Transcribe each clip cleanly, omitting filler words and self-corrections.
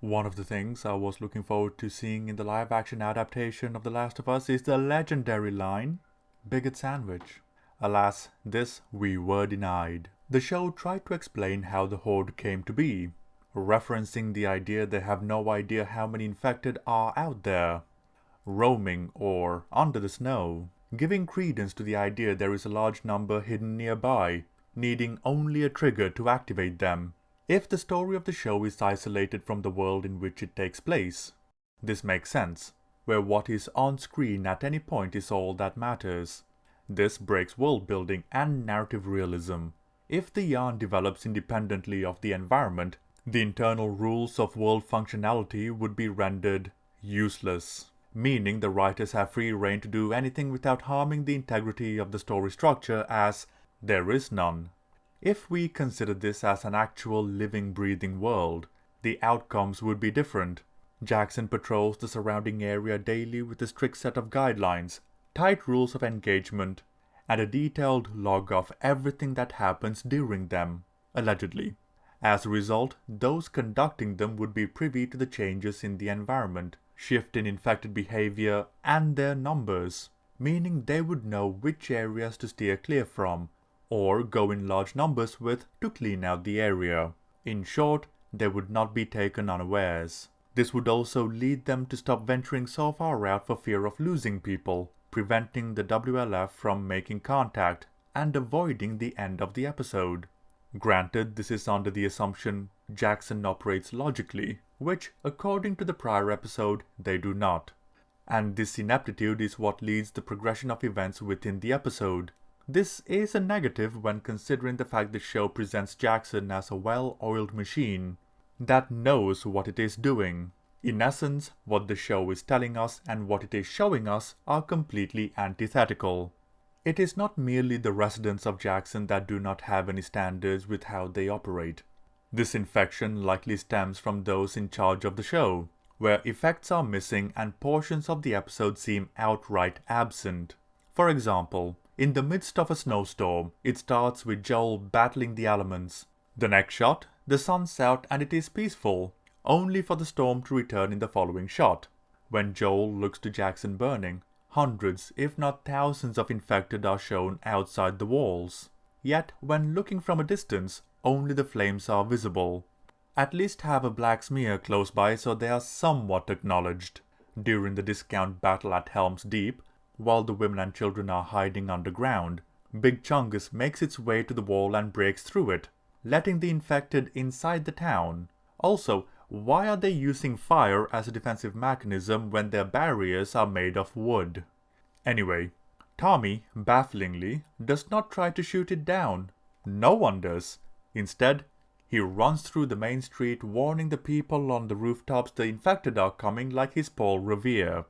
One of the things I was looking forward to seeing in the live-action adaptation of The Last of Us is the legendary line, "Bigot sandwich." Alas, this we were denied. The show tried to explain how the Horde came to be, referencing the idea they have no idea how many infected are out there, roaming or under the snow, giving credence to the idea there is a large number hidden nearby, needing only a trigger to activate them. If the story of the show is isolated from the world in which it takes place, this makes sense, where what is on screen at any point is all that matters. This breaks world building and narrative realism. If the yarn develops independently of the environment, the internal rules of world functionality would be rendered useless, meaning the writers have free rein to do anything without harming the integrity of the story structure, as there is none. If we consider this as an actual living, breathing world, the outcomes would be different. Jackson patrols the surrounding area daily with a strict set of guidelines, tight rules of engagement, and a detailed log of everything that happens during them, allegedly. As a result, those conducting them would be privy to the changes in the environment, shift in infected behavior, and their numbers, meaning they would know which areas to steer clear from, or go in large numbers with to clean out the area. In short, they would not be taken unawares. This would also lead them to stop venturing so far out for fear of losing people, preventing the WLF from making contact, and avoiding the end of the episode. Granted, this is under the assumption Jackson operates logically, which, according to the prior episode, they do not. And this ineptitude is what leads the progression of events within the episode. This is a negative when considering the fact the show presents Jackson as a well-oiled machine that knows what it is doing. In essence, what the show is telling us and what it is showing us are completely antithetical. It is not merely the residents of Jackson that do not have any standards with how they operate. This infection likely stems from those in charge of the show, where effects are missing and portions of the episode seem outright absent. For example, in the midst of a snowstorm, it starts with Joel battling the elements. The next shot, the sun's out and it is peaceful, only for the storm to return in the following shot. When Joel looks to Jackson burning, hundreds, if not thousands of infected are shown outside the walls. Yet, when looking from a distance, only the flames are visible. At least have a black smear close by so they are somewhat acknowledged. During the discount battle at Helm's Deep, while the women and children are hiding underground, Big Chungus makes its way to the wall and breaks through it, letting the infected inside the town. Also, why are they using fire as a defensive mechanism when their barriers are made of wood? Anyway, Tommy, bafflingly, does not try to shoot it down. No one does. Instead, he runs through the main street warning the people on the rooftops the infected are coming like he's Paul Revere,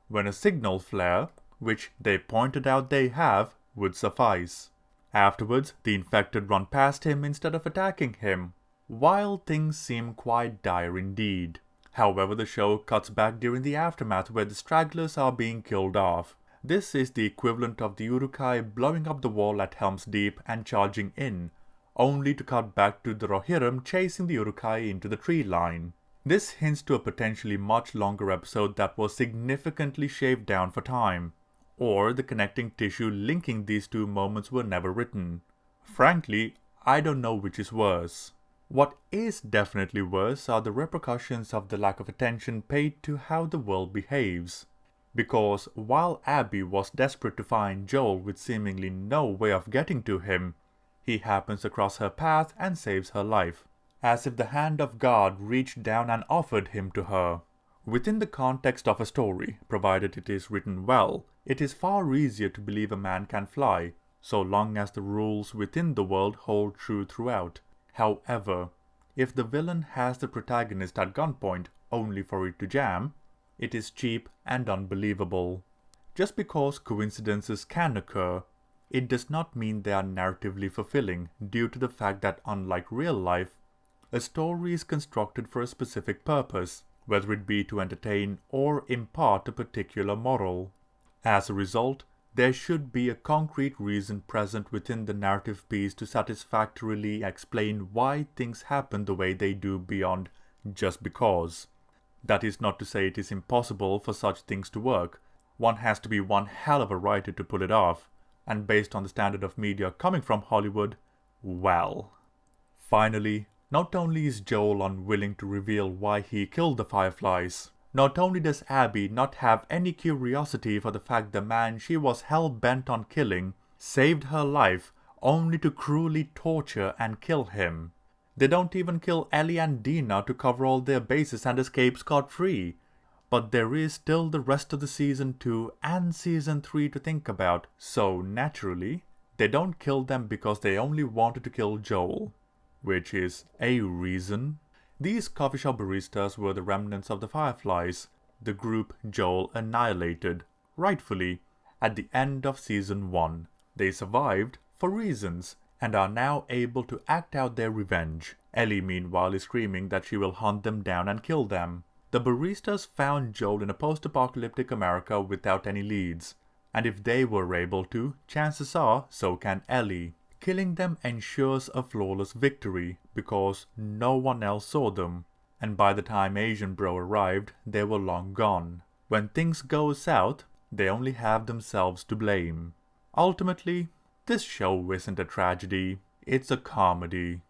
when a signal flare, which they pointed out they have, would suffice. Afterwards, the infected run past him instead of attacking him, while things seem quite dire indeed. However, the show cuts back during the aftermath where the stragglers are being killed off. This is the equivalent of the Uruk-hai blowing up the wall at Helm's Deep and charging in, only to cut back to the Rohirrim chasing the Uruk-hai into the tree line. This hints to a potentially much longer episode that was significantly shaved down for time, or the connecting tissue linking these two moments were never written. Frankly, I don't know which is worse. What is definitely worse are the repercussions of the lack of attention paid to how the world behaves. Because while Abby was desperate to find Joel with seemingly no way of getting to him, he happens across her path and saves her life, as if the hand of God reached down and offered him to her. Within the context of a story, provided it is written well, it is far easier to believe a man can fly, so long as the rules within the world hold true throughout. However, if the villain has the protagonist at gunpoint only for it to jam, it is cheap and unbelievable. Just because coincidences can occur, it does not mean they are narratively fulfilling due to the fact that unlike real life, a story is constructed for a specific purpose, whether it be to entertain or impart a particular moral. As a result, there should be a concrete reason present within the narrative piece to satisfactorily explain why things happen the way they do beyond just because. That is not to say it is impossible for such things to work. One has to be one hell of a writer to pull it off, and based on the standard of media coming from Hollywood, well. Finally, not only is Joel unwilling to reveal why he killed the Fireflies, not only does Abby not have any curiosity for the fact the man she was hell-bent on killing saved her life only to cruelly torture and kill him. They don't even kill Ellie and Dina to cover all their bases and escape scot-free. But there is still the rest of the Season 2 and Season 3 to think about, so naturally, they don't kill them because they only wanted to kill Joel. Which is a reason. These coffee shop baristas were the remnants of the Fireflies, the group Joel annihilated, rightfully, at the end of Season 1. They survived, for reasons, and are now able to act out their revenge. Ellie meanwhile is screaming that she will hunt them down and kill them. The baristas found Joel in a post-apocalyptic America without any leads, and if they were able to, chances are so can Ellie. Killing them ensures a flawless victory, because no one else saw them, and by the time Asian Bro arrived, they were long gone. When things go south, they only have themselves to blame. Ultimately, this show isn't a tragedy, it's a comedy.